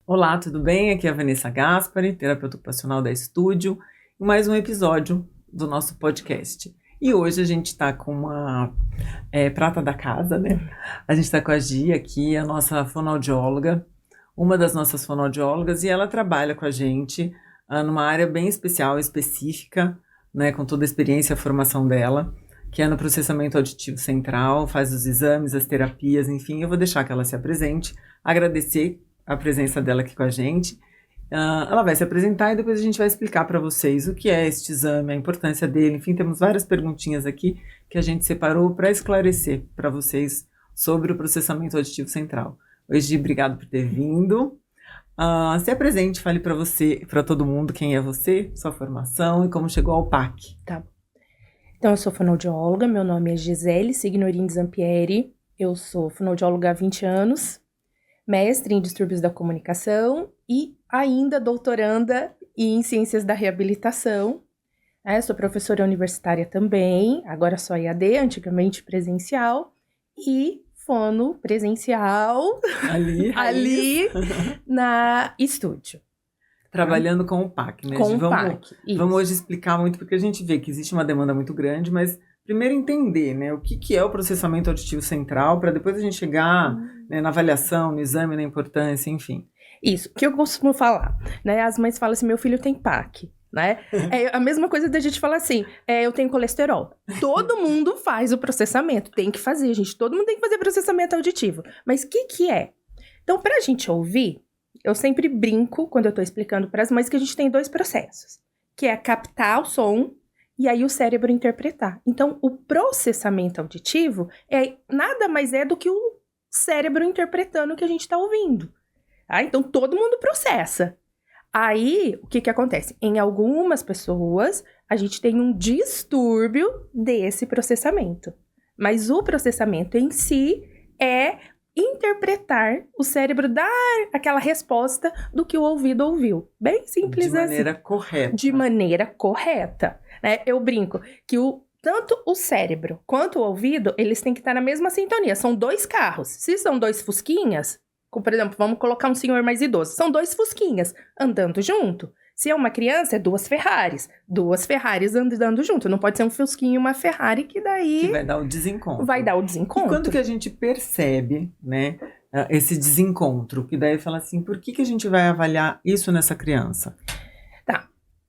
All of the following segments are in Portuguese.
Olá, tudo bem? Aqui é a Vanessa Gaspari, terapeuta ocupacional da Estúdio, e mais um episódio do nosso podcast. E hoje a gente está com uma prata da casa, né? A gente está com a Gia aqui, a nossa fonoaudióloga, uma das nossas fonoaudiólogas, e ela trabalha com a gente numa área bem especial, específica, né, com toda a experiência e a formação dela, que é no processamento auditivo central, faz os exames, as terapias, enfim. Eu vou deixar que ela se apresente, agradecer a presença dela aqui com a gente. Ela vai se apresentar e depois a gente vai explicar para vocês o que é este exame, a importância dele. Enfim, temos várias perguntinhas aqui que a gente separou para esclarecer para vocês sobre o processamento auditivo central. Oi, Gi, obrigado por ter vindo. Se apresente, fale para você, para todo mundo quem é você, sua formação e como chegou ao PAC. Tá. Então, eu sou fonoaudióloga, meu nome é Gisele Signorini Zampieri, eu sou fonoaudióloga há 20 anos, mestre em distúrbios da comunicação e ainda doutoranda em ciências da reabilitação. Sou professora universitária também, agora só EAD, antigamente presencial, e fono presencial ali na Estúdio. Trabalhando com o PAC, né? Com o PAC, vamos hoje explicar muito, porque a gente vê que existe uma demanda muito grande, mas primeiro entender, né, o que é o processamento auditivo central, para depois a gente chegar né, na avaliação, no exame, na importância, enfim. Isso, que eu costumo falar, né? As mães falam assim, meu filho tem PAC, né? É a mesma coisa da gente falar assim, eu tenho colesterol. Todo mundo faz o processamento, tem que fazer, gente. Todo mundo tem que fazer processamento auditivo. Mas o que é? Então, para a gente ouvir, eu sempre brinco, quando eu estou explicando para as mães, que a gente tem 2 processos, que é captar o som e aí o cérebro interpretar. Então, o processamento auditivo nada mais é do que o cérebro interpretando o que a gente está ouvindo. Tá? Então, todo mundo processa. Aí, o que acontece? Em algumas pessoas, a gente tem um distúrbio desse processamento. Mas o processamento em si é interpretar, o cérebro dar aquela resposta do que o ouvido ouviu. Bem simples assim. De maneira correta. De maneira correta. Né? Eu brinco que tanto o cérebro quanto o ouvido, eles têm que estar na mesma sintonia. São 2 carros. Se são 2 fusquinhas, por exemplo, vamos colocar um senhor mais idoso. São 2 fusquinhas andando junto. Se é uma criança, é 2 Ferraris. 2 Ferraris andando junto. Não pode ser um fusquinho e uma Ferrari que daí... Que vai dar o desencontro. Vai dar o desencontro. E quando que a gente percebe, né, esse desencontro? Que daí fala assim, por que a gente vai avaliar isso nessa criança? Tá.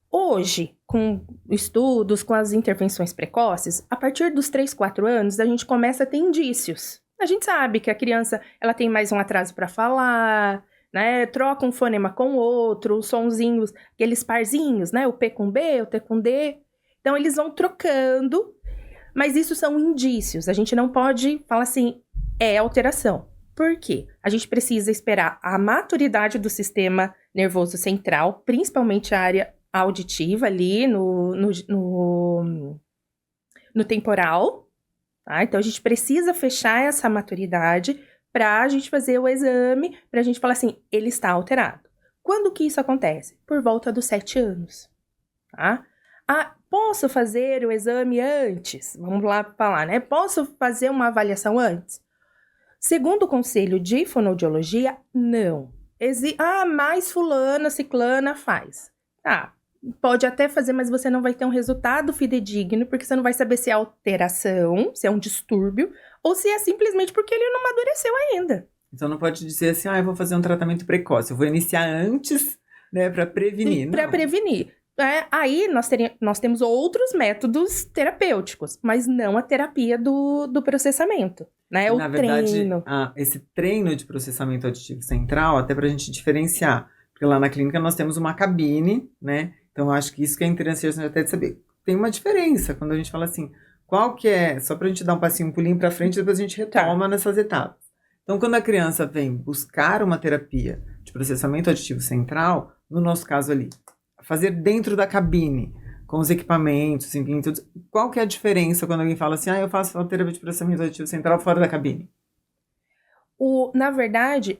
Hoje, com estudos, com as intervenções precoces, a partir dos 3, 4 anos, a gente começa a ter indícios. A gente sabe que a criança ela tem mais um atraso para falar, né? Troca um fonema com o outro, os sonzinhos, aqueles parzinhos, né? O P com B, o T com D. Então, eles vão trocando, mas isso são indícios. A gente não pode falar assim, é alteração. Por quê? A gente precisa esperar a maturidade do sistema nervoso central, principalmente a área auditiva ali no temporal. Tá? Então, a gente precisa fechar essa maturidade para a gente fazer o exame, para a gente falar assim, ele está alterado. Quando que isso acontece? Por volta dos 7 anos. Tá? Posso fazer o exame antes? Vamos lá falar, né? Posso fazer uma avaliação antes? Segundo o Conselho de Fonoaudiologia, não. Mas fulana, ciclana faz. Tá. Pode até fazer, mas você não vai ter um resultado fidedigno, porque você não vai saber se é alteração, se é um distúrbio, ou se é simplesmente porque ele não amadureceu ainda. Então não pode dizer assim, eu vou fazer um tratamento precoce, eu vou iniciar antes, né, para prevenir. Para prevenir. Aí nós temos outros métodos terapêuticos, mas não a terapia do processamento, né? Na verdade, esse treino de processamento auditivo central, até para a gente diferenciar, porque lá na clínica nós temos uma cabine, né? Então, eu acho que isso que é interessante até de saber. Tem uma diferença quando a gente fala assim, qual que é, só para a gente dar um pulinho para frente, depois a gente retoma nessas etapas. Então, quando a criança vem buscar uma terapia de processamento auditivo central, no nosso caso ali, fazer dentro da cabine, com os equipamentos, enfim, tudo, qual que é a diferença quando alguém fala assim, eu faço a terapia de processamento auditivo central fora da cabine? Na verdade,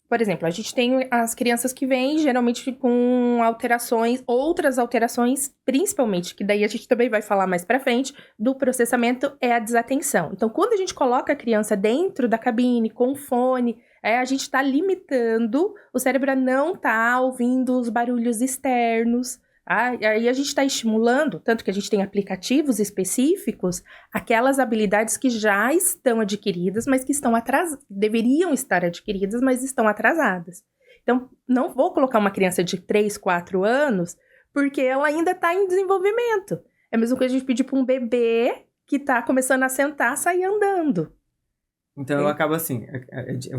Por exemplo, a gente tem as crianças que vêm geralmente com alterações, outras alterações, principalmente, que daí a gente também vai falar mais pra frente, do processamento é a desatenção. Então, quando a gente coloca a criança dentro da cabine, com fone, a gente tá limitando o cérebro a não tá ouvindo os barulhos externos. Aí a gente está estimulando, tanto que a gente tem aplicativos específicos, aquelas habilidades que já estão adquiridas, mas que deveriam estar adquiridas, mas estão atrasadas. Então, não vou colocar uma criança de 3, 4 anos, porque ela ainda está em desenvolvimento. É a mesma coisa a gente pedir para um bebê que está começando a sentar, sair andando. Então eu acabo assim, eu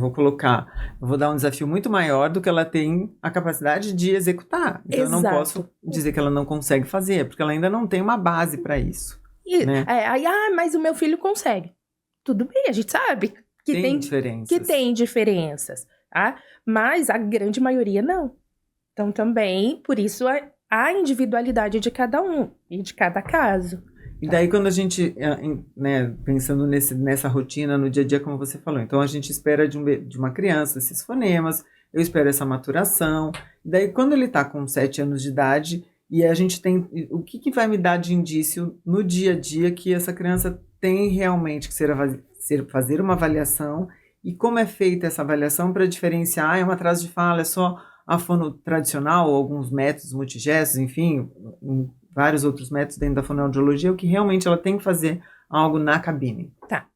vou dar um desafio muito maior do que ela tem a capacidade de executar. Então eu não posso dizer que ela não consegue fazer, porque ela ainda não tem uma base para isso. Né? Mas o meu filho consegue. Tudo bem, a gente sabe que tem diferenças, tá? Mas a grande maioria não. Então também, por isso, a individualidade de cada um e de cada caso. E daí quando a gente, né, pensando nessa rotina, no dia a dia, como você falou, então a gente espera de uma criança esses fonemas, eu espero essa maturação, e daí quando ele está com 7 anos de idade, e a gente tem, o que vai me dar de indício no dia a dia que essa criança tem realmente que fazer uma avaliação, e como é feita essa avaliação para diferenciar, é um atraso de fala, é só a fono tradicional, ou alguns métodos multigestos, enfim, vários outros métodos dentro da fonoaudiologia, o que realmente ela tem que fazer algo na cabine. Tá.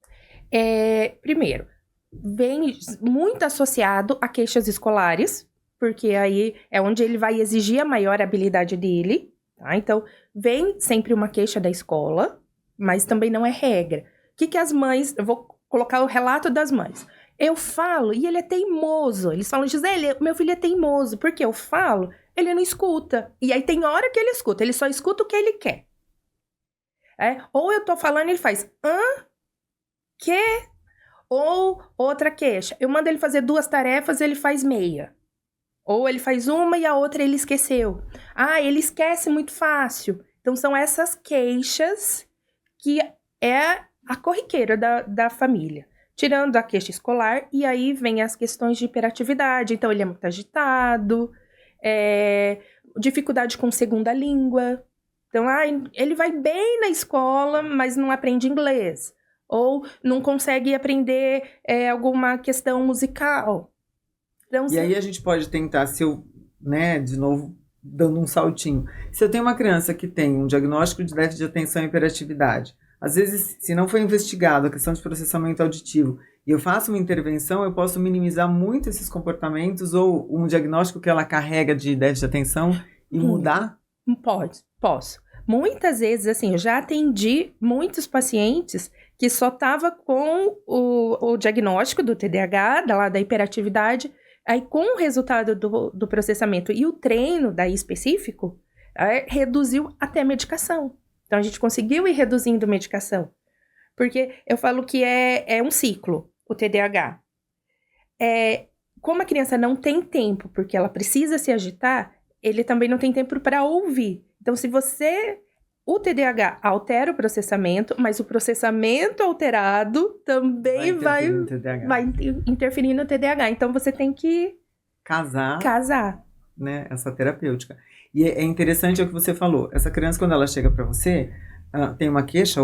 Primeiro, vem muito associado a queixas escolares, porque aí é onde ele vai exigir a maior habilidade dele, tá? Então, vem sempre uma queixa da escola, mas também não é regra. O que as mães... Eu vou colocar o relato das mães. Eu falo e ele é teimoso. Eles falam, Gisele, meu filho é teimoso. Porque eu falo... Ele não escuta. E aí tem hora que ele escuta. Ele só escuta o que ele quer. Ou eu tô falando e ele faz... Quê? Ou outra queixa. Eu mando ele fazer 2 tarefas, ele faz meia. Ou ele faz uma e a outra ele esqueceu. Ele esquece muito fácil. Então são essas queixas que é a corriqueira da família. Tirando a queixa escolar, e aí vem as questões de hiperatividade. Então ele é muito agitado... dificuldade com segunda língua. Então, ele vai bem na escola, mas não aprende inglês. Ou não consegue aprender alguma questão musical. Então, e aí a gente pode tentar, de novo, dando um saltinho. Se eu tenho uma criança que tem um diagnóstico de déficit de atenção e hiperatividade, às vezes, se não foi investigado a questão de processamento auditivo, e eu faço uma intervenção, eu posso minimizar muito esses comportamentos ou um diagnóstico que ela carrega de déficit de atenção e mudar? Posso. Muitas vezes, assim, eu já atendi muitos pacientes que só estavam com o diagnóstico do TDAH, da hiperatividade, aí com o resultado do processamento e o treino daí específico, reduziu até a medicação. Então, a gente conseguiu ir reduzindo medicação. Porque eu falo que é um ciclo, o TDAH. Como a criança não tem tempo, porque ela precisa se agitar, ele também não tem tempo para ouvir. Então, o TDAH altera o processamento, mas o processamento alterado também vai interferir no TDAH. Então, você tem que casar. Né, essa terapêutica. E é interessante o que você falou. Essa criança, quando ela chega para você, tem uma queixa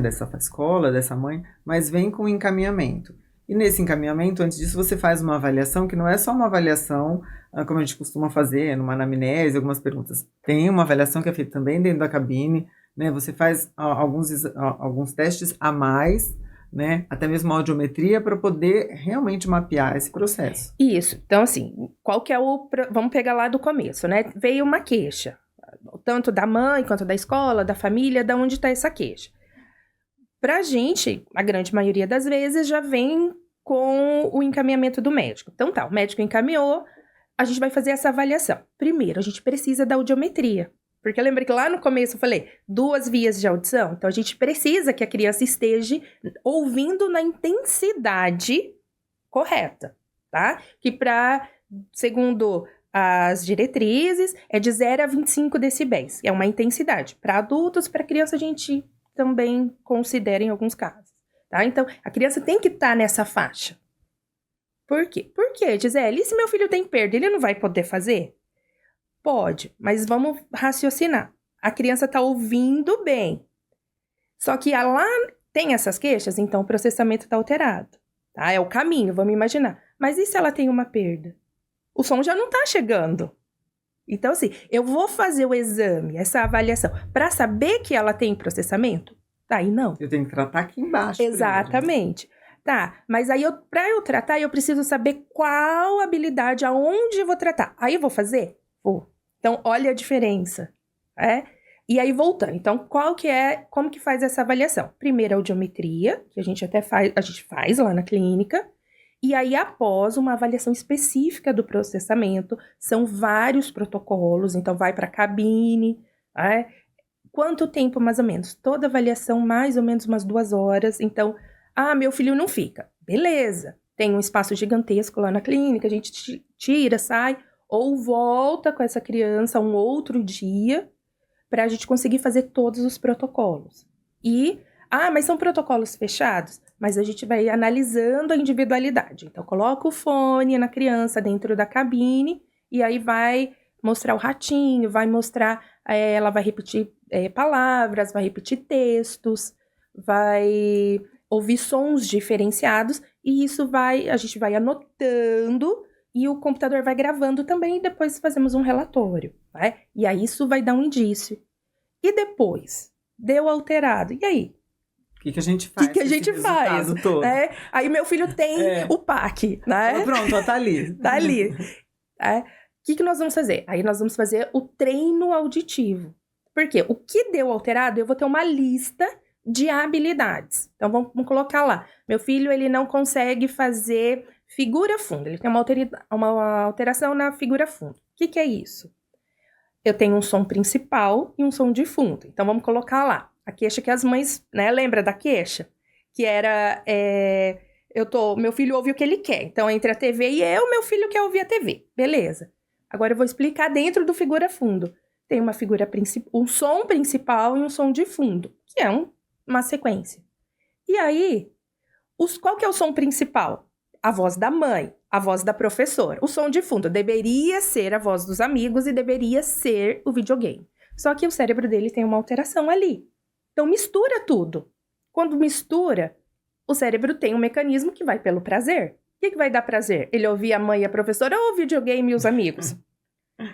dessa escola, dessa mãe, mas vem com encaminhamento. E nesse encaminhamento, antes disso, você faz uma avaliação que não é só uma avaliação, como a gente costuma fazer, numa anamnese, algumas perguntas. Tem uma avaliação que é feita também dentro da cabine, né? Você faz alguns testes a mais, né? Até mesmo audiometria, para poder realmente mapear esse processo. Isso. Então, assim, qual que é vamos pegar lá do começo, né? Veio uma queixa, tanto da mãe, quanto da escola, da família, de onde está essa queixa. Pra gente, a grande maioria das vezes, já vem com o encaminhamento do médico. Então tá, o médico encaminhou, a gente vai fazer essa avaliação. Primeiro, a gente precisa da audiometria. Porque lembra que lá no começo eu falei 2 vias de audição? Então a gente precisa que a criança esteja ouvindo na intensidade correta, tá? Que segundo as diretrizes, é de 0 a 25 decibéis. É uma intensidade. Para adultos, para criança, a gente também considera em alguns casos, tá? Então, a criança tem que estar nessa faixa. Por quê? Por quê, Gisele? E se meu filho tem perda, ele não vai poder fazer? Pode, mas vamos raciocinar. A criança está ouvindo bem. Só que lá tem essas queixas, então o processamento está alterado. Tá? É o caminho, vamos imaginar. Mas e se ela tem uma perda? O som já não está chegando. Então, assim, eu vou fazer o exame, essa avaliação, para saber que ela tem processamento? Daí não. Eu tenho que tratar aqui embaixo. Exatamente. Tá, mas aí para eu tratar, eu preciso saber qual habilidade, aonde eu vou tratar. Aí eu vou fazer? Vou. Então, olha a diferença. E aí, voltando. Então, como que faz essa avaliação? Primeiro, a audiometria, que a gente faz lá na clínica. E aí, após uma avaliação específica do processamento, são vários protocolos, então vai para a cabine. Quanto tempo, mais ou menos? Toda avaliação, mais ou menos umas 2 horas. Então, meu filho não fica. Beleza. Tem um espaço gigantesco lá na clínica, a gente tira, sai, ou volta com essa criança um outro dia, para a gente conseguir fazer todos os protocolos. Mas são protocolos fechados? Mas a gente vai analisando a individualidade. Então, coloca o fone na criança dentro da cabine e aí vai mostrar o ratinho, vai mostrar, ela vai repetir palavras, vai repetir textos, vai ouvir sons diferenciados e a gente vai anotando e o computador vai gravando também e depois fazemos um relatório. E aí isso vai dar um indício. E depois? Deu alterado. E aí? O que a gente faz? O que a gente faz? Aí meu filho tem o PAC, né? Pronto, tá ali. Tá ali. O que nós vamos fazer? Aí nós vamos fazer o treino auditivo. Por quê? O que deu alterado, eu vou ter uma lista de habilidades. Então, vamos colocar lá. Meu filho, ele não consegue fazer figura funda. Ele tem uma alteração na figura funda. O que é isso? Eu tenho um som principal e um som de fundo. Então, vamos colocar lá. A queixa que as mães, né? Lembra da queixa? Que era, meu filho ouve o que ele quer. Então, entre a TV e meu filho quer ouvir a TV. Beleza. Agora, eu vou explicar dentro do figura fundo. Tem um som principal e um som de fundo, que é uma sequência. E aí, qual que é o som principal? A voz da mãe, a voz da professora. O som de fundo deveria ser a voz dos amigos e deveria ser o videogame. Só que o cérebro dele tem uma alteração ali. Então, mistura tudo. Quando mistura, o cérebro tem um mecanismo que vai pelo prazer. O que vai dar prazer? Ele ouvir a mãe e a professora ou o videogame e os amigos?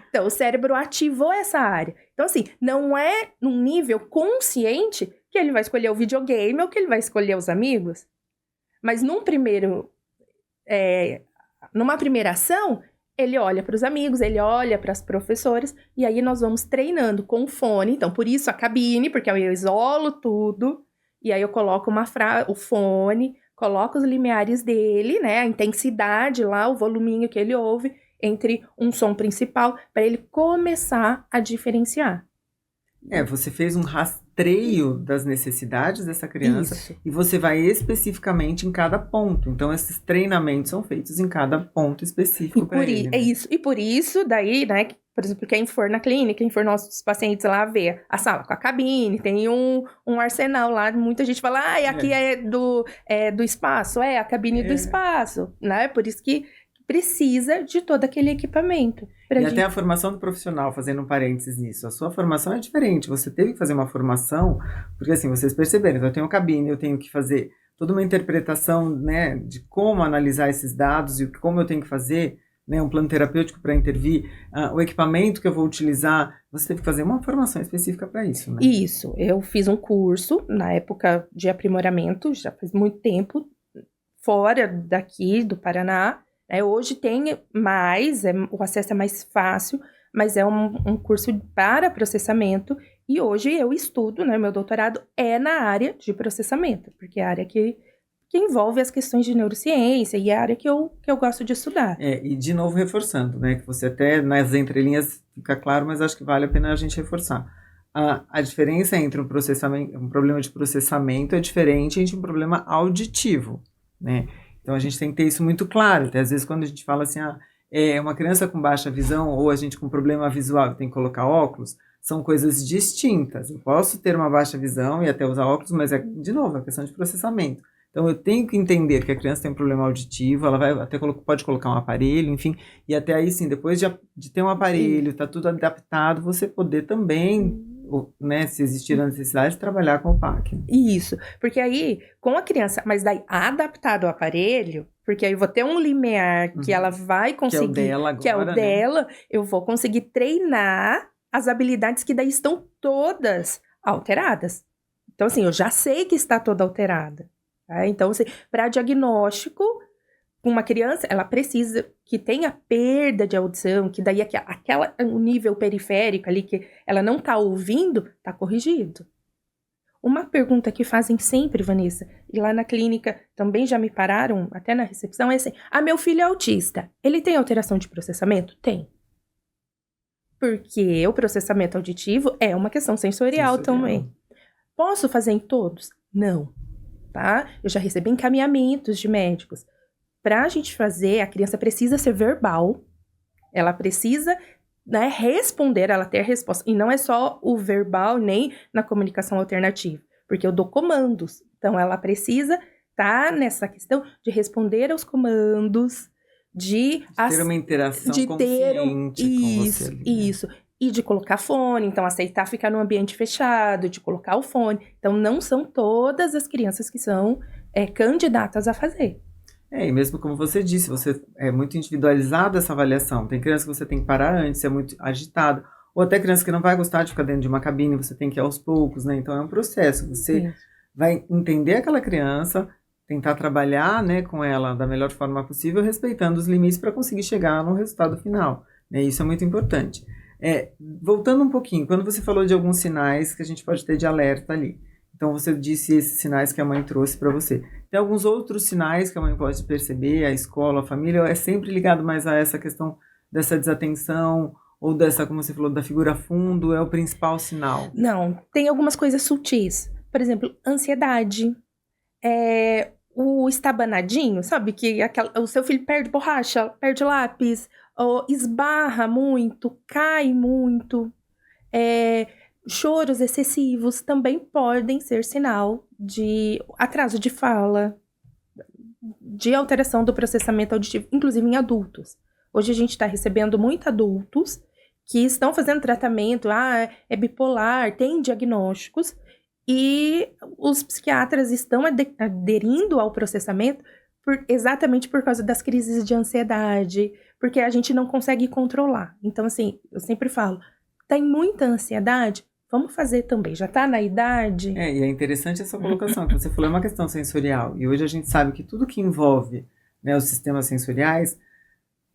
Então, o cérebro ativou essa área. Então, assim, não é num nível consciente que ele vai escolher o videogame ou que ele vai escolher os amigos. Mas numa primeira ação, ele olha para os amigos, ele olha para as professoras, e aí nós vamos treinando com o fone. Então, por isso a cabine, porque eu isolo tudo, e aí eu coloco o fone, coloco os limiares dele, né, a intensidade lá, o voluminho que ele ouve, entre um som principal, para ele começar a diferenciar. Você fez um rastreio das necessidades dessa criança. Isso. E você vai especificamente em cada ponto. Então, esses treinamentos são feitos em cada ponto específico para ele. É isso. E por isso, daí, né, por exemplo, quem for na clínica, quem for nossos pacientes lá ver a sala com a cabine, tem um arsenal lá, muita gente fala, aqui é do espaço, a cabine do espaço, né? Por isso que precisa de todo aquele equipamento. Até a formação do profissional, fazendo um parênteses nisso, a sua formação é diferente, você teve que fazer uma formação, porque assim, vocês perceberam, então eu tenho cabine, eu tenho que fazer toda uma interpretação, né, de como analisar esses dados e como eu tenho que fazer, né, um plano terapêutico para intervir, o equipamento que eu vou utilizar, você teve que fazer uma formação específica para isso, né? Isso, eu fiz um curso na época de aprimoramento, já faz muito tempo, fora daqui do Paraná. Hoje tem mais, o acesso é mais fácil, mas é um curso para processamento e hoje eu estudo, né, meu doutorado é na área de processamento, porque é a área que envolve as questões de neurociência e é a área que eu gosto de estudar. E de novo reforçando, né, que você até nas entrelinhas fica claro, mas acho que vale a pena a gente reforçar. A diferença entre um problema de processamento é diferente de um problema auditivo, né? Então, a gente tem que ter isso muito claro. Até às vezes, quando a gente fala assim, uma criança com baixa visão ou a gente com problema visual tem que colocar óculos, são coisas distintas. Eu posso ter uma baixa visão e até usar óculos, mas de novo, é questão de processamento. Então, eu tenho que entender que a criança tem um problema auditivo, ela vai até pode colocar um aparelho, enfim, e até aí, sim, depois de ter um aparelho, tá tudo adaptado, você poder também, né, se existir a necessidade, trabalhar com o PAC. Isso, porque aí, com a criança, mas daí adaptado ao aparelho, porque aí eu vou ter um limiar que ela vai conseguir, que é o dela agora, que é o dela, eu vou conseguir treinar as habilidades que daí estão todas alteradas. Então, assim, eu já sei que está toda alterada. Tá? Então, assim, para diagnóstico, uma criança, ela precisa que tenha perda de audição, que daí o nível periférico ali, que ela não está ouvindo, está corrigido. Uma pergunta que fazem sempre, Vanessa, e lá na clínica também já me pararam, até na recepção, é assim, meu filho é autista, ele tem alteração de processamento? Tem. Porque o processamento auditivo é uma questão sensorial também. Posso fazer em todos? Não. Tá? Eu já recebi encaminhamentos de médicos. Para a gente fazer, a criança precisa ser verbal, ela precisa, né, responder, ela ter resposta. E não é só o verbal, nem na comunicação alternativa, porque eu dou comandos. Então, ela precisa estar nessa questão de responder aos comandos, de ter uma interação consciente com você ali, né? Isso. E de colocar fone, então aceitar ficar num ambiente fechado, de colocar o fone. Então, não são todas as crianças que são candidatas a fazer. E mesmo como você disse, você é muito individualizada essa avaliação. Tem criança que você tem que parar antes, é muito agitada. Ou até criança que não vai gostar de ficar dentro de uma cabine, você tem que ir aos poucos, né? Então, é um processo. Você vai entender aquela criança, tentar trabalhar, né, com ela da melhor forma possível, respeitando os limites para conseguir chegar no resultado final. Né? Isso é muito importante. Voltando um pouquinho, quando você falou de alguns sinais que a gente pode ter de alerta ali. Então, você disse esses sinais que a mãe trouxe para você. Tem alguns outros sinais que a mãe pode perceber, a escola, a família, é sempre ligado mais a essa questão dessa desatenção ou dessa, como você falou, da figura fundo, é o principal sinal? Não, tem algumas coisas sutis. Por exemplo, ansiedade, o estabanadinho, sabe? Que o seu filho perde borracha, perde lápis, ou esbarra muito, cai muito. Choros excessivos também podem ser sinal de atraso de fala, de alteração do processamento auditivo, inclusive em adultos. Hoje a gente está recebendo muitos adultos que estão fazendo tratamento, é bipolar, tem diagnósticos, e os psiquiatras estão aderindo ao processamento exatamente por causa das crises de ansiedade, porque a gente não consegue controlar. Então, assim, eu sempre falo, tem muita ansiedade, vamos fazer também, já está na idade. E é interessante essa colocação, que você falou, é uma questão sensorial, e hoje a gente sabe que tudo que envolve, né, os sistemas sensoriais,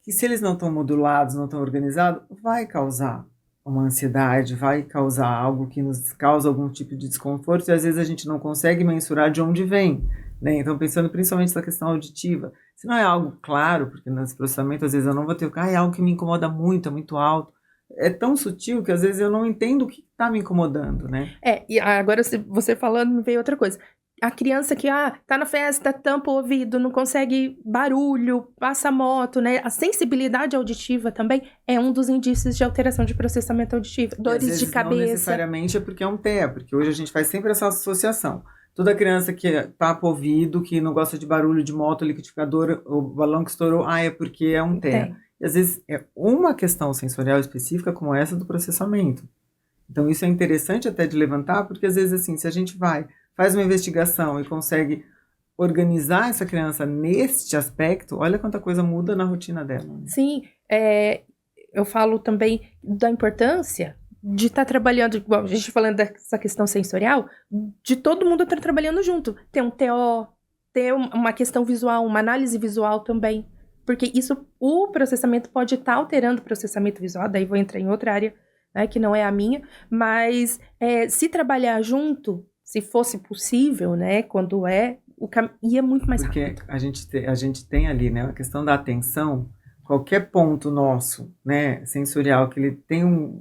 que se eles não estão modulados, não estão organizados, vai causar uma ansiedade, vai causar algo que nos causa algum tipo de desconforto, e às vezes a gente não consegue mensurar de onde vem, né? Então, pensando principalmente nessa questão auditiva, se não é algo claro, porque nesse processamento, às vezes eu não vou ter, é algo que me incomoda muito, é muito alto, é tão sutil que às vezes eu não entendo o que está me incomodando, né? E agora você falando, me veio outra coisa. A criança que, tá na festa, tampa o ouvido, não consegue barulho, passa moto, né? A sensibilidade auditiva também é um dos indícios de alteração de processamento auditivo. Dores de cabeça. Não necessariamente é porque é um TEA, porque hoje a gente faz sempre essa associação. Toda criança que tapa o ouvido, que não gosta de barulho de moto, liquidificador, o balão que estourou, é porque é um TEA. E às vezes é uma questão sensorial específica como essa do processamento. Então isso é interessante até de levantar, porque às vezes assim, se a gente faz uma investigação e consegue organizar essa criança neste aspecto, olha quanta coisa muda na rotina dela. Né? Sim, eu falo também da importância de estar trabalhando, igual a gente falando dessa questão sensorial, de todo mundo estar trabalhando junto. Ter um TO, ter uma questão visual, uma análise visual também. Porque o processamento pode estar alterando o processamento visual, daí vou entrar em outra área, né, que não é a minha, mas se trabalhar junto, se fosse possível, né, quando ia muito mais rápido. Porque a gente tem ali, né, a questão da atenção, qualquer ponto nosso, né, sensorial, que ele tem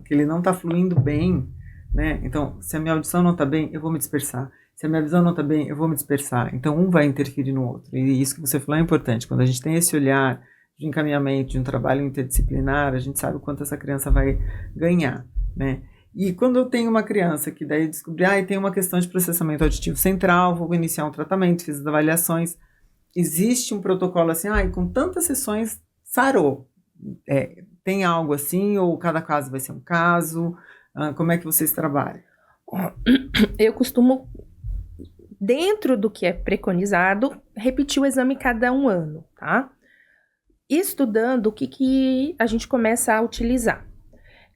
que ele não está fluindo bem, né, então, se a minha audição não está bem, eu vou me dispersar. Se a minha visão não está bem, eu vou me dispersar. Então, um vai interferir no outro. E isso que você falou é importante. Quando a gente tem esse olhar de encaminhamento, de um trabalho interdisciplinar, a gente sabe o quanto essa criança vai ganhar, né? E quando eu tenho uma criança que daí descobri, tem uma questão de processamento auditivo central, vou iniciar um tratamento, fiz as avaliações, existe um protocolo assim, com tantas sessões, sarou. Tem algo assim, ou cada caso vai ser um caso? Como é que vocês trabalham? Eu costumo, dentro do que é preconizado, repetir o exame cada 1 ano, tá? Estudando o que a gente começa a utilizar.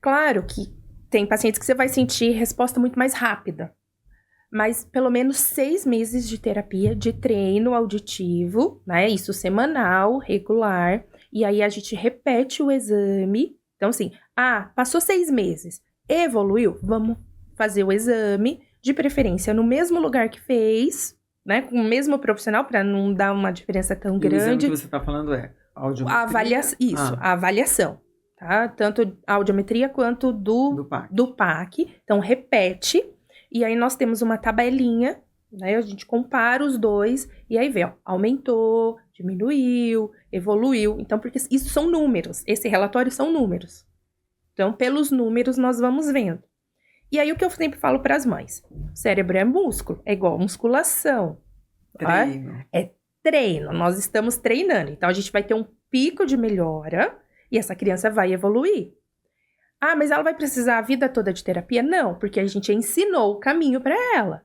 Claro que tem pacientes que você vai sentir resposta muito mais rápida, mas pelo menos 6 meses de terapia de treino auditivo, né? Isso semanal, regular, e aí a gente repete o exame. Então, assim, passou 6 meses, evoluiu? Vamos fazer o exame, de preferência no mesmo lugar que fez, né? Com o mesmo profissional, para não dar uma diferença tão grande. O exame que você está falando é audiometria? A avaliação, tá? Tanto a audiometria quanto do PAC. Então, repete. E aí nós temos uma tabelinha, né? A gente compara os dois e aí vê, aumentou, diminuiu, evoluiu. Então, porque isso são números. Esse relatório são números. Então, pelos números, nós vamos vendo. E aí, o que eu sempre falo para as mães? Cérebro é músculo, é igual musculação. Treino. Tá? É treino, nós estamos treinando. Então, a gente vai ter um pico de melhora e essa criança vai evoluir. Mas ela vai precisar a vida toda de terapia? Não, porque a gente ensinou o caminho para ela.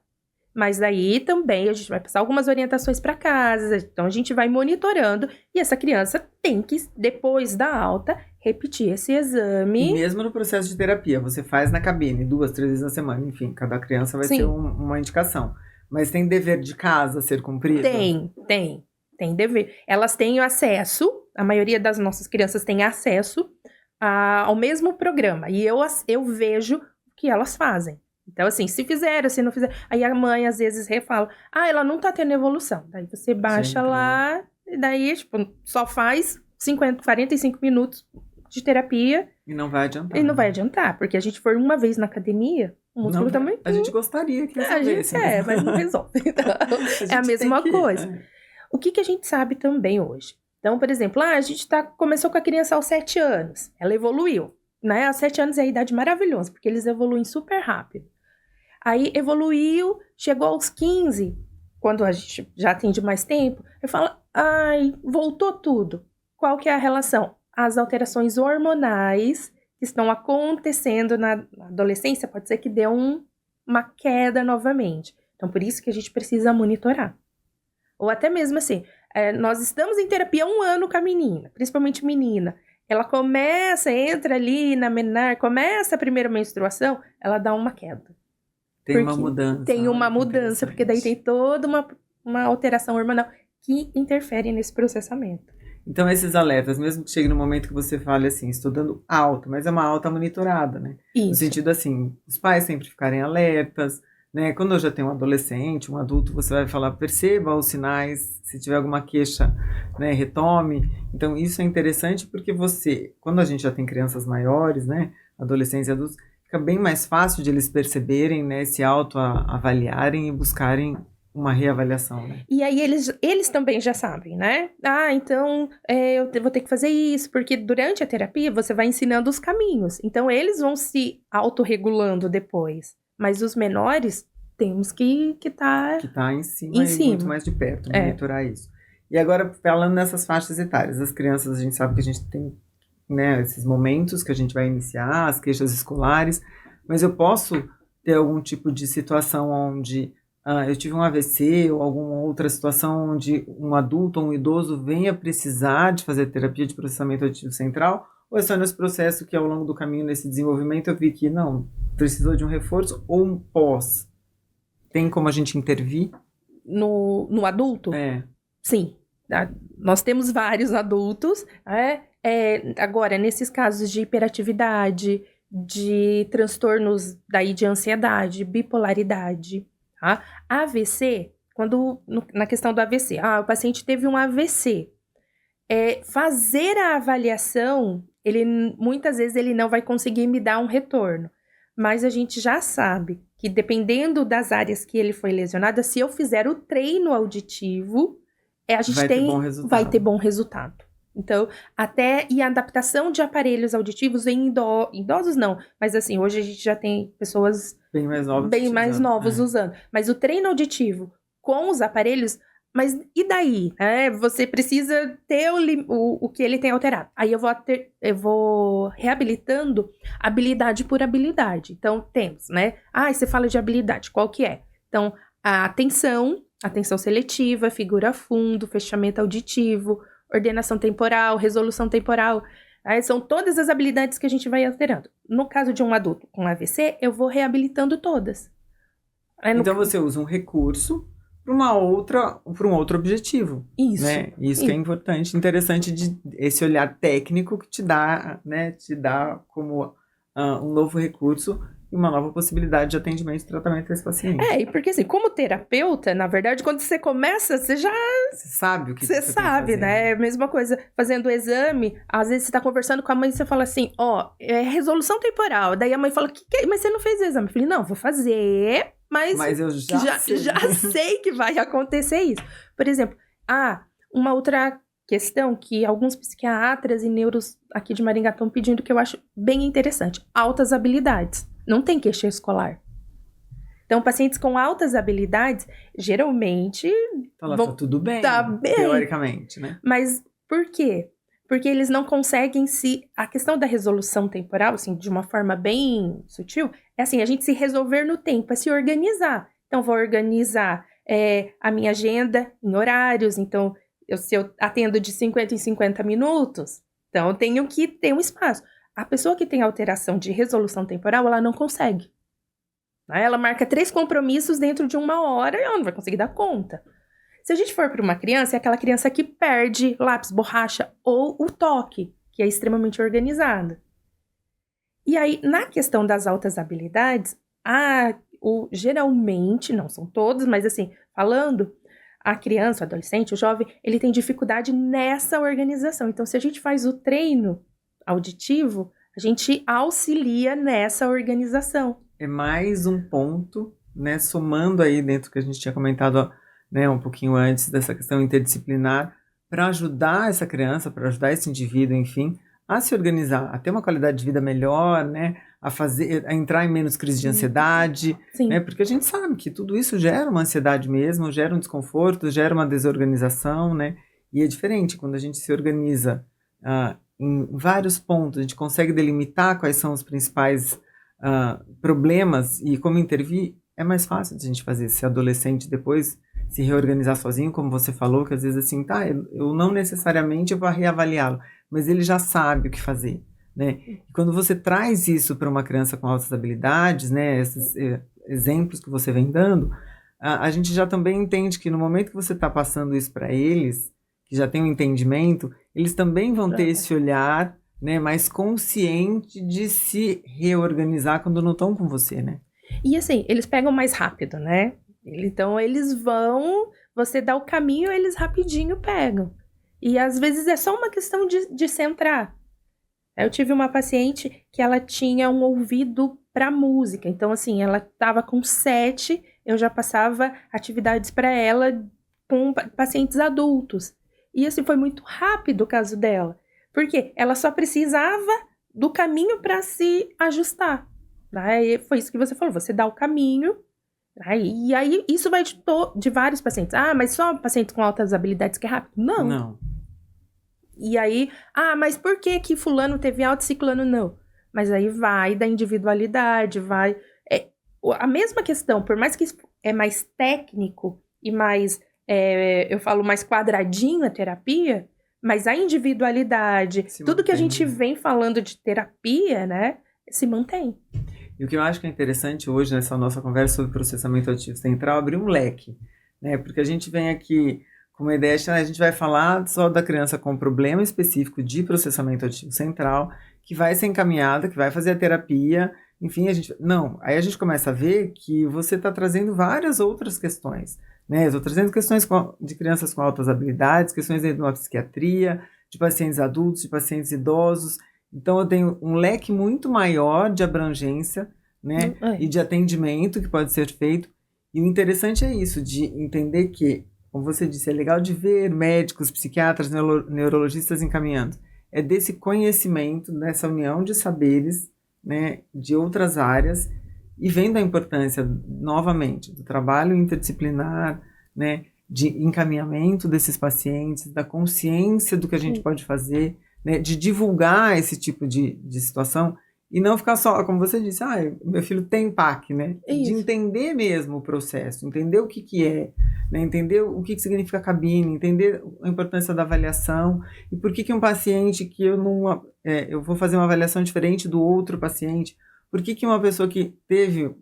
Mas aí também a gente vai passar algumas orientações para casa, então a gente vai monitorando e essa criança tem que, depois da alta, repetir esse exame. E mesmo no processo de terapia, você faz na cabine 2, 3 vezes na semana, enfim, cada criança vai ter uma indicação. Mas tem dever de casa a ser cumprido? Tem dever. Elas têm acesso, a maioria das nossas crianças tem acesso ao mesmo programa. E eu vejo o que elas fazem. Então, assim, se fizeram, se não fizeram... Aí a mãe, às vezes, refala, ela não tá tendo evolução. Daí você baixa lá, e daí, só faz 45 minutos de terapia. E não vai adiantar. E não vai adiantar, porque a gente for uma vez na academia, o músculo também... A gente gostaria que resolvesse. Mas não resolve. Então, é a mesma coisa. O que a gente sabe também hoje? Então, por exemplo, a gente começou com a criança aos 7 anos. Ela evoluiu. Né? Aos 7 anos é a idade maravilhosa, porque eles evoluem super rápido. Aí evoluiu, chegou aos 15, quando a gente já atende mais tempo, eu falo, voltou tudo. Qual que é a relação? As alterações hormonais que estão acontecendo na adolescência, pode ser que dê uma queda novamente. Então, por isso que a gente precisa monitorar. Ou até mesmo assim, nós estamos em terapia há 1 ano com a menina, principalmente menina. Ela entra ali na menarca, começa a primeira menstruação, ela dá uma queda. Tem uma mudança. Tem uma mudança, porque daí tem toda uma alteração hormonal que interfere nesse processamento. Então, esses alertas, mesmo que chegue no momento que você fale assim, estou dando alta, mas é uma alta monitorada, né? Isso. No sentido assim, os pais sempre ficarem alertas, né? Quando eu já tenho um adolescente, um adulto, você vai falar, perceba os sinais, se tiver alguma queixa, né, retome. Então, isso é interessante porque quando a gente já tem crianças maiores, né, adolescentes e adultos, fica bem mais fácil de eles perceberem, né, se autoavaliarem e buscarem uma reavaliação, né? E aí eles também já sabem, né? Então eu vou ter que fazer isso, porque durante a terapia você vai ensinando os caminhos. Então eles vão se autorregulando depois. Mas os menores temos que estar em cima e muito mais de perto, monitorar isso. E agora, falando nessas faixas etárias, as crianças, a gente sabe que a gente tem, né, esses momentos que a gente vai iniciar, as queixas escolares, mas eu posso ter algum tipo de situação onde eu tive um AVC ou alguma outra situação onde um adulto ou um idoso venha precisar de fazer terapia de processamento auditivo central, ou é só nesse processo que ao longo do caminho, nesse desenvolvimento, eu vi que não, precisou de um reforço ou um pós? Tem como a gente intervir? No adulto? Sim. Nós temos vários adultos, agora, nesses casos de hiperatividade, de transtornos daí de ansiedade, bipolaridade, tá? AVC, na questão do AVC, o paciente teve um AVC, fazer a avaliação, muitas vezes ele não vai conseguir me dar um retorno, mas a gente já sabe que dependendo das áreas que ele foi lesionado, se eu fizer o treino auditivo, a gente vai ter bom resultado. Então, até e a adaptação de aparelhos auditivos em idosos não, mas assim, hoje a gente já tem pessoas Bem mais novos. Usando. Mas o treino auditivo com os aparelhos, mas e daí? Você precisa ter o que ele tem alterado. Aí eu vou reabilitando habilidade por habilidade. Então, temos, né? Você fala de habilidade, qual que é? Então, a atenção seletiva, figura fundo, fechamento auditivo, ordenação temporal, resolução temporal. São todas as habilidades que a gente vai alterando. No caso de um adulto com AVC, eu vou reabilitando todas. Então você usa um recurso para um outro objetivo. Isso. Né? Isso que é importante, interessante esse olhar técnico que te dá como um novo recurso e uma nova possibilidade de atendimento e tratamento desse paciente. E porque assim, como terapeuta, na verdade, quando você começa, você sabe o que você sabe, né? É a mesma coisa, fazendo o exame, às vezes você tá conversando com a mãe e você fala assim, é resolução temporal. Daí a mãe fala, mas você não fez o exame? Eu falei, não, vou fazer, mas eu já sei que vai acontecer isso. Por exemplo, uma outra questão que alguns psiquiatras e neuros aqui de Maringá estão pedindo, que eu acho bem interessante, altas habilidades. Não tem queixa escolar. Então, pacientes com altas habilidades, geralmente... Tá tudo bem, teoricamente, né? Mas por quê? Porque eles não conseguem A questão da resolução temporal, assim, de uma forma bem sutil, é assim, a gente se resolver no tempo, é se organizar. Então, vou organizar a minha agenda em horários. Então, se eu atendo de 50 em 50 minutos, então eu tenho que ter um espaço. A pessoa que tem alteração de resolução temporal, ela não consegue. Ela marca 3 compromissos dentro de 1 hora e ela não vai conseguir dar conta. Se a gente for para uma criança, é aquela criança que perde lápis, borracha ou o toque, que é extremamente organizada. E aí, na questão das altas habilidades, geralmente, não são todos, mas assim, falando, a criança, o adolescente, o jovem, ele tem dificuldade nessa organização. Então, se a gente faz o treino auditivo, a gente auxilia nessa organização. É mais um ponto, né, somando aí dentro que a gente tinha comentado, né, um pouquinho antes dessa questão interdisciplinar, para ajudar essa criança, para ajudar esse indivíduo, enfim, a se organizar, a ter uma qualidade de vida melhor, né, a entrar em menos crise de ansiedade, né, porque a gente sabe que tudo isso gera uma ansiedade mesmo, gera um desconforto, gera uma desorganização, né, e é diferente quando a gente se organiza em vários pontos, a gente consegue delimitar quais são os principais problemas e como intervir, é mais fácil de a gente fazer. Se adolescente depois se reorganizar sozinho, como você falou, que às vezes assim, eu não necessariamente vou reavaliá-lo, mas ele já sabe o que fazer, né? E quando você traz isso para uma criança com altas habilidades, né, esses exemplos que você vem dando, a gente já também entende que no momento que você está passando isso para eles, que já tem um entendimento, eles também vão ter esse olhar, né, mais consciente de se reorganizar quando não estão com você, né? E assim, eles pegam mais rápido, né? Então, eles vão... Você dá o caminho, eles rapidinho pegam. E às vezes é só uma questão de centrar. Eu tive uma paciente que ela tinha um ouvido para música. Então, assim, ela estava com 7, eu já passava atividades para ela com pacientes adultos. E assim, foi muito rápido o caso dela. Porque ela só precisava do caminho para se ajustar. Né? E foi isso que você falou, você dá o caminho, e aí isso vai de vários pacientes. Mas só pacientes com altas habilidades que é rápido? Não. E aí, mas por que fulano teve alta e ciclano não? Mas aí vai da individualidade, vai... a mesma questão, por mais que é mais técnico e mais, eu falo mais quadradinho a terapia, mas a individualidade, tudo que a gente vem falando de terapia, né, se mantém. E o que eu acho que é interessante hoje nessa nossa conversa sobre processamento auditivo central, abrir um leque, né? Porque a gente vem aqui com uma ideia, a gente vai falar só da criança com problema específico de processamento auditivo central, que vai ser encaminhada, que vai fazer a terapia, enfim, aí a gente começa a ver que você está trazendo várias outras questões, né? Eu estou trazendo questões de crianças com altas habilidades, questões dentro de uma psiquiatria, de pacientes adultos, de pacientes idosos. Então, eu tenho um leque muito maior de abrangência, né, e de atendimento que pode ser feito. E o interessante é isso, de entender que como você disse, é legal de ver médicos, psiquiatras, neurologistas encaminhando. É desse conhecimento, dessa união de saberes, né, de outras áreas, e vendo a importância, novamente, do trabalho interdisciplinar, né, de encaminhamento desses pacientes, da consciência do que a gente pode fazer, né, de divulgar esse tipo de situação, e não ficar só, como você disse, meu filho tem PAC, né? Isso. De entender mesmo o processo, entender o que é, né? Entender o que significa cabine, entender a importância da avaliação, e por que um paciente que eu não... eu vou fazer uma avaliação diferente do outro paciente, por que uma pessoa que teve...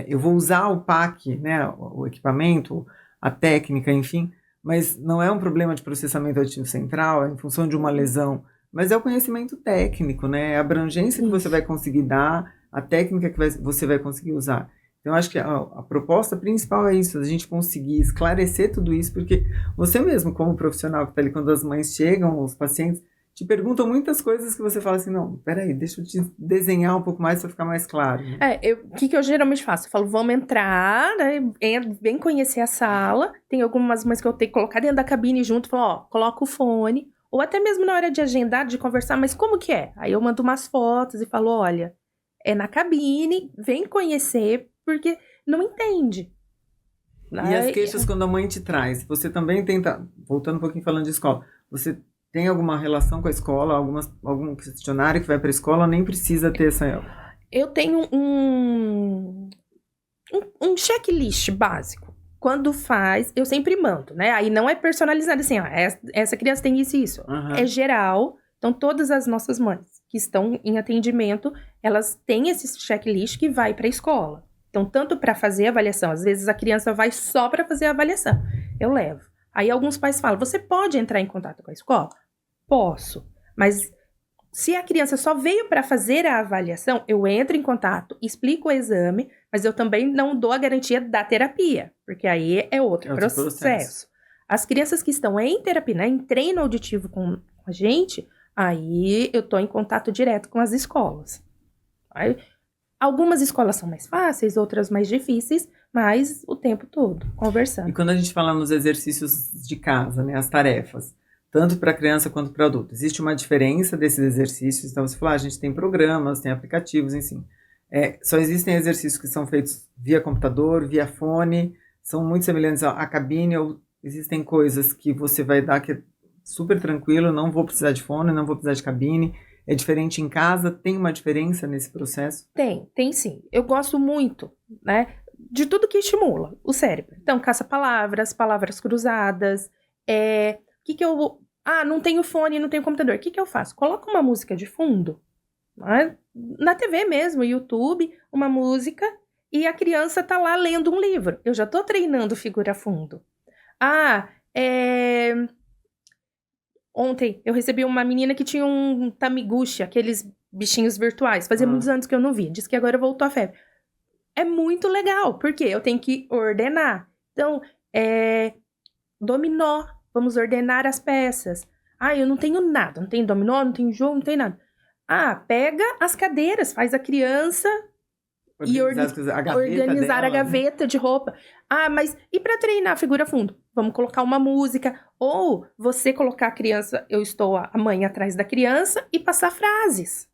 eu vou usar o PAC, né, o equipamento, a técnica, enfim, mas não é um problema de processamento auditivo central, é em função de uma lesão, mas é o conhecimento técnico, né? É a abrangência que você vai conseguir dar, a técnica que você vai conseguir usar. Então, eu acho que a proposta principal é isso, a gente conseguir esclarecer tudo isso, porque você mesmo, como profissional que está ali, quando as mães chegam, os pacientes, te perguntam muitas coisas que você fala assim, não, peraí, deixa eu te desenhar um pouco mais para ficar mais claro. Né? O que eu geralmente faço? Eu falo, vamos entrar, né? Vem conhecer a sala. Tem algumas mães que eu tenho que colocar dentro da cabine junto, falo, coloca o fone. Ou até mesmo na hora de agendar, de conversar, mas como que é? Aí eu mando umas fotos e falo, olha, é na cabine, vem conhecer, porque não entende. E as queixas quando a mãe te traz? Você também tenta, voltando um pouquinho falando de escola, você tem alguma relação com a escola, algum questionário que vai para a escola, nem precisa ter essa... Eu tenho um checklist básico. Quando faz, eu sempre mando, né? Aí não é personalizado assim, essa criança tem isso e isso. Uhum. É geral. Então, todas as nossas mães que estão em atendimento, elas têm esse checklist que vai para a escola. Então, tanto para fazer a avaliação, às vezes a criança vai só para fazer a avaliação. Eu levo. Aí alguns pais falam, você pode entrar em contato com a escola? Posso. Mas se a criança só veio para fazer a avaliação, eu entro em contato, explico o exame, mas eu também não dou a garantia da terapia, porque aí é outro processo. As crianças que estão em terapia, né, em treino auditivo com a gente, aí eu estou em contato direto com as escolas. Aí, algumas escolas são mais fáceis, outras mais difíceis, mas o tempo todo, conversando. E quando a gente fala nos exercícios de casa, né, as tarefas, tanto para criança quanto para adulto, existe uma diferença desses exercícios? Então você falou, a gente tem programas, tem aplicativos, enfim. Só existem exercícios que são feitos via computador, via fone, são muito semelhantes à cabine, ou existem coisas que você vai dar que é super tranquilo, não vou precisar de fone, não vou precisar de cabine. É diferente em casa? Tem uma diferença nesse processo? Tem sim. Eu gosto muito, né, de tudo que estimula o cérebro. Então, caça-palavras, palavras cruzadas, não tenho fone, não tenho computador. O que eu faço? Coloco uma música de fundo, né, na TV mesmo, YouTube, uma música, e a criança tá lá lendo um livro. Eu já tô treinando figura fundo. Ontem eu recebi uma menina que tinha um Tamiguchi, aqueles bichinhos virtuais. Fazia muitos anos que eu não vi. Diz que agora voltou a febre. É muito legal, porque eu tenho que ordenar. Então, dominó. Vamos ordenar as peças. Eu não tenho nada. Não tenho dominó, não tenho jogo, não tenho nada. Pega as cadeiras, faz a criança organizar a gaveta de roupa. Mas e para treinar a figura fundo? Vamos colocar uma música. Ou você colocar a criança, eu estou a mãe atrás da criança, e passar frases.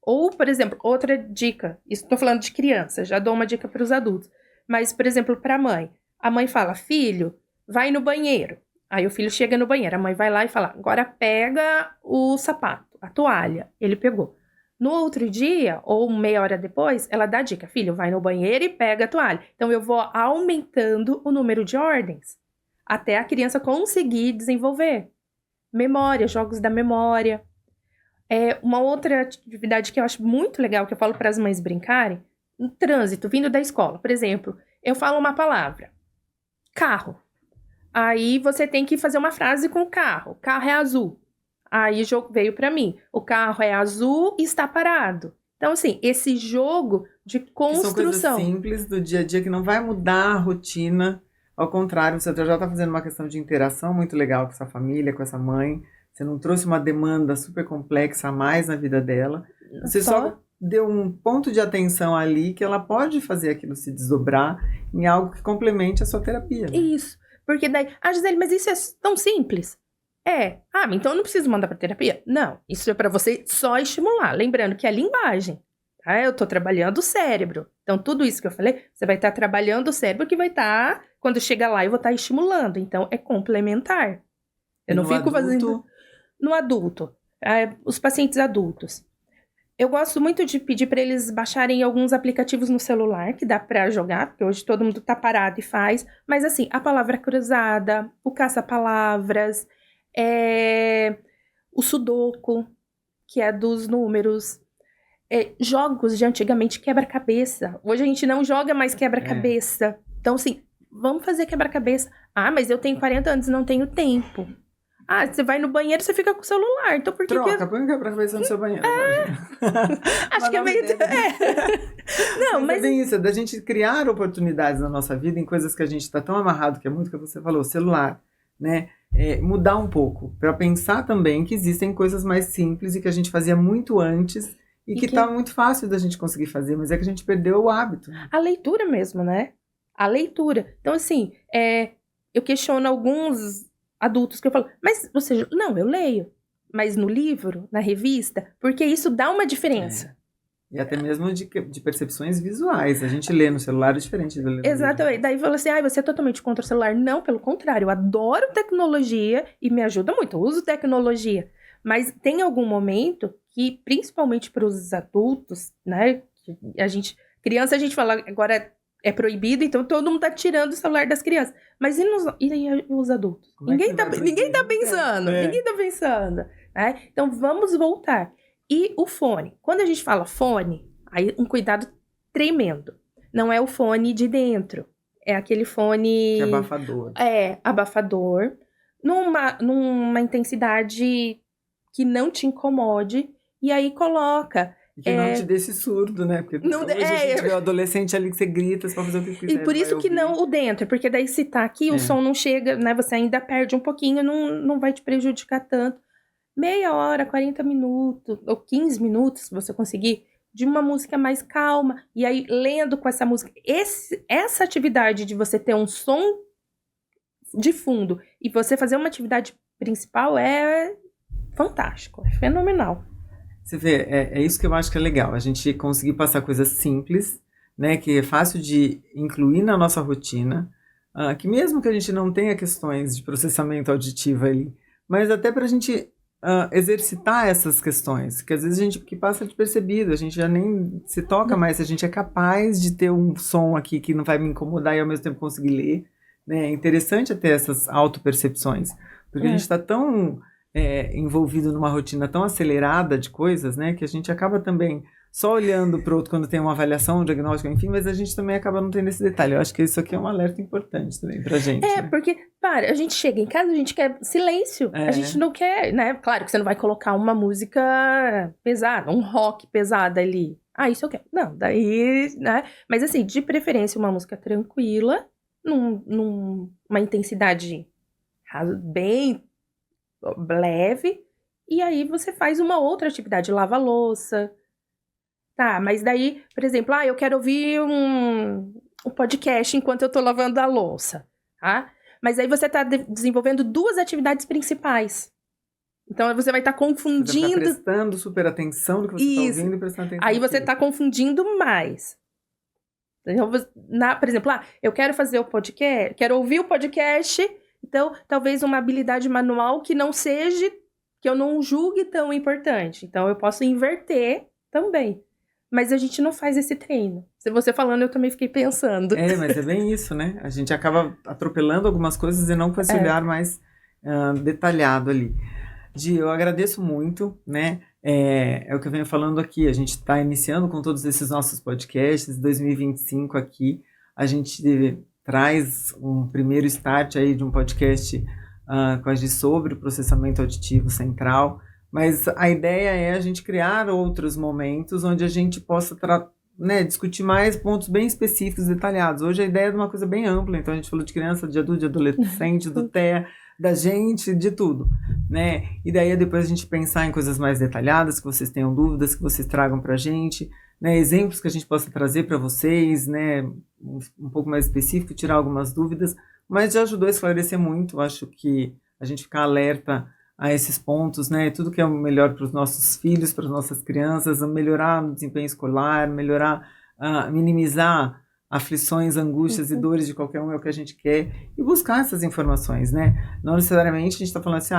Ou, por exemplo, outra dica. Estou falando de criança, já dou uma dica para os adultos. Mas, por exemplo, para a mãe fala, filho, vai no banheiro. Aí o filho chega no banheiro, a mãe vai lá e fala, agora pega o sapato, a toalha. Ele pegou. No outro dia, ou meia hora depois, ela dá a dica, filho, vai no banheiro e pega a toalha. Então, eu vou aumentando o número de ordens, até a criança conseguir desenvolver. Memória, jogos da memória. Uma outra atividade que eu acho muito legal, que eu falo para as mães brincarem, no trânsito, vindo da escola. Por exemplo, eu falo uma palavra, carro. Aí você tem que fazer uma frase com o carro. O carro é azul. Aí veio para mim. O carro é azul e está parado. Então, assim, esse jogo de construção. Que são coisas simples do dia a dia que não vai mudar a rotina. Ao contrário, você já está fazendo uma questão de interação muito legal com essa família, com essa mãe. Você não trouxe uma demanda super complexa a mais na vida dela. Você só deu um ponto de atenção ali que ela pode fazer aquilo se desdobrar em algo que complemente a sua terapia. Né? Isso. Porque daí, Gisele, mas isso é tão simples. Então eu não preciso mandar pra terapia? Não, isso é pra você só estimular. Lembrando que é linguagem, tá? Eu tô trabalhando o cérebro. Então tudo isso que eu falei, você vai estar trabalhando o cérebro que vai estar, quando chega lá, eu vou estar estimulando. Então é complementar. Eu não fico fazendo... No adulto, os pacientes adultos. Eu gosto muito de pedir para eles baixarem alguns aplicativos no celular, que dá para jogar, porque hoje todo mundo tá parado e faz. Mas assim, a palavra cruzada, o caça-palavras, o sudoku, que é dos números, jogos de antigamente, quebra-cabeça. Hoje a gente não joga mais quebra-cabeça. Então assim, vamos fazer quebra-cabeça. Mas eu tenho 40 anos e não tenho tempo. Você vai no banheiro, você fica com o celular. Então por que põe o quebra-cabeça no seu banheiro. Acho que é meio... Não, mas... É bem isso, é da gente criar oportunidades na nossa vida em coisas que a gente está tão amarrado, que é muito o que você falou, celular, né? Mudar um pouco, para pensar também que existem coisas mais simples e que a gente fazia muito antes e que tá muito fácil da gente conseguir fazer, mas é que a gente perdeu o hábito. A leitura mesmo, né? A leitura. Então, assim, eu questiono alguns adultos que eu falo, mas você... Não, eu leio. Mas no livro, na revista, porque isso dá uma diferença. E até mesmo de percepções visuais. A gente lê no celular diferente do ler no Exatamente. livro. Daí fala assim, você é totalmente contra o celular. Não, pelo contrário. Eu adoro tecnologia e me ajuda muito. Eu uso tecnologia. Mas tem algum momento que, principalmente para os adultos, né? Criança, a gente fala, agora é proibido, então todo mundo tá tirando o celular das crianças. Mas e os adultos? Ninguém tá pensando. Ninguém tá pensando. Né? Então vamos voltar. E o fone. Quando a gente fala fone, aí um cuidado tremendo. Não é o fone de dentro. É aquele fone... Que é abafador. Abafador. Numa intensidade que não te incomode. E aí coloca... E que não te dê esse surdo, né? Porque hoje a gente vê o adolescente ali que você grita, você pode fazer o que quiser. E por isso que não o dentro, porque daí se tá aqui, o som não chega, né? Você ainda perde um pouquinho, não vai te prejudicar tanto. Meia hora, 40 minutos, ou 15 minutos, se você conseguir, de uma música mais calma. E aí, lendo com essa música. Essa atividade de você ter um som de fundo e você fazer uma atividade principal é fantástico, é fenomenal. Você vê, é isso que eu acho que é legal, a gente conseguir passar coisas simples, né, que é fácil de incluir na nossa rotina, que mesmo que a gente não tenha questões de processamento auditivo ali, mas até para a gente exercitar essas questões, que às vezes a gente que passa despercebido, a gente já nem se toca mais, a gente é capaz de ter um som aqui que não vai me incomodar e ao mesmo tempo conseguir ler, né, é interessante ter essas autopercepções, porque a gente está tão... envolvido numa rotina tão acelerada de coisas, né, que a gente acaba também só olhando para o outro quando tem uma avaliação, um diagnóstico, enfim, mas a gente também acaba não tendo esse detalhe. Eu acho que isso aqui é um alerta importante também pra gente. Né? Porque, a gente chega em casa, a gente quer silêncio, a gente não quer, né, claro que você não vai colocar uma música pesada, um rock pesado ali. Isso eu quero. Não, daí, né, mas assim, de preferência uma música tranquila, numa intensidade bem leve, e aí você faz uma outra atividade, lava a louça. Tá, mas daí, por exemplo, eu quero ouvir um podcast enquanto eu tô lavando a louça, tá? Mas aí você tá desenvolvendo duas atividades principais. Então você vai estar confundindo... Você tá prestando super atenção no que você tá ouvindo e prestando atenção. Aí você tá confundindo mais. Então, por exemplo, eu quero fazer o podcast, quero ouvir o podcast... Então, talvez uma habilidade manual que não seja, que eu não julgue tão importante. Então, eu posso inverter também. Mas a gente não faz esse treino. Se você falando, eu também fiquei pensando. Mas é bem isso, né? A gente acaba atropelando algumas coisas e não com esse olhar mais detalhado ali. Gi, eu agradeço muito, né? É o que eu venho falando aqui. A gente está iniciando com todos esses nossos podcasts, 2025 aqui. A gente traz um primeiro start aí de um podcast com a Gi sobre o processamento auditivo central, mas a ideia é a gente criar outros momentos onde a gente possa discutir mais pontos bem específicos, detalhados. Hoje a ideia é de uma coisa bem ampla, então a gente falou de criança, de adulto, de adolescente, do TEA, da gente, de tudo, né? E daí depois a gente pensar em coisas mais detalhadas, que vocês tenham dúvidas, que vocês tragam pra gente, né? Exemplos que a gente possa trazer para vocês, né? Um pouco mais específico, tirar algumas dúvidas, mas já ajudou a esclarecer muito. Acho que a gente ficar alerta a esses pontos, né? Tudo que é o melhor para os nossos filhos, para as nossas crianças, melhorar o desempenho escolar, melhorar, minimizar aflições, angústias e dores de qualquer um é o que a gente quer, e buscar essas informações, né? Não necessariamente a gente está falando assim,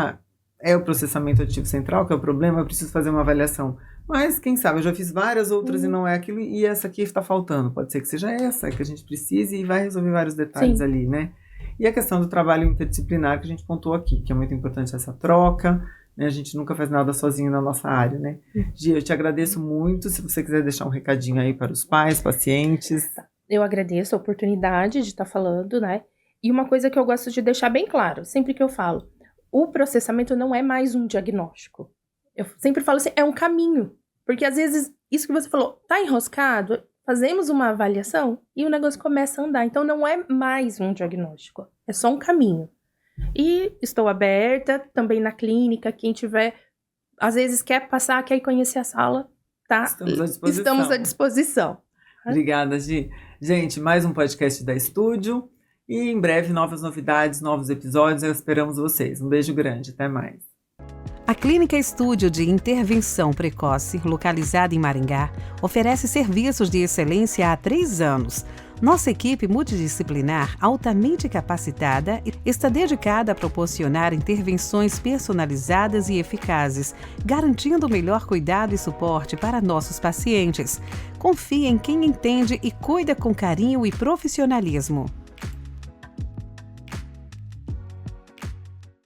é o processamento ativo central que é o problema, eu preciso fazer uma avaliação. Mas, quem sabe, eu já fiz várias outras e não é aquilo, e essa aqui está faltando. Pode ser que seja essa que a gente precise e vai resolver vários detalhes ali, né? E a questão do trabalho interdisciplinar que a gente pontuou aqui, que é muito importante essa troca, né? A gente nunca faz nada sozinho na nossa área, né? Gi, eu te agradeço muito. Se você quiser deixar um recadinho aí para os pais, pacientes. Eu agradeço a oportunidade de estar falando, né? E uma coisa que eu gosto de deixar bem claro, sempre que eu falo, o processamento não é mais um diagnóstico. Eu sempre falo assim, é um caminho. Porque às vezes, isso que você falou, tá enroscado, fazemos uma avaliação e o negócio começa a andar. Então não é mais um diagnóstico, é só um caminho. E estou aberta também na clínica, quem tiver, às vezes quer passar, quer conhecer a sala, tá? Estamos à disposição. Obrigada, Gi. Gente, mais um podcast da Estúdio. E em breve, novas novidades, novos episódios. Esperamos vocês. Um beijo grande. Até mais. A Clínica Estúdio de Intervenção Precoce, localizada em Maringá, oferece serviços de excelência há 3 anos. Nossa equipe multidisciplinar, altamente capacitada, está dedicada a proporcionar intervenções personalizadas e eficazes, garantindo o melhor cuidado e suporte para nossos pacientes. Confie em quem entende e cuida com carinho e profissionalismo.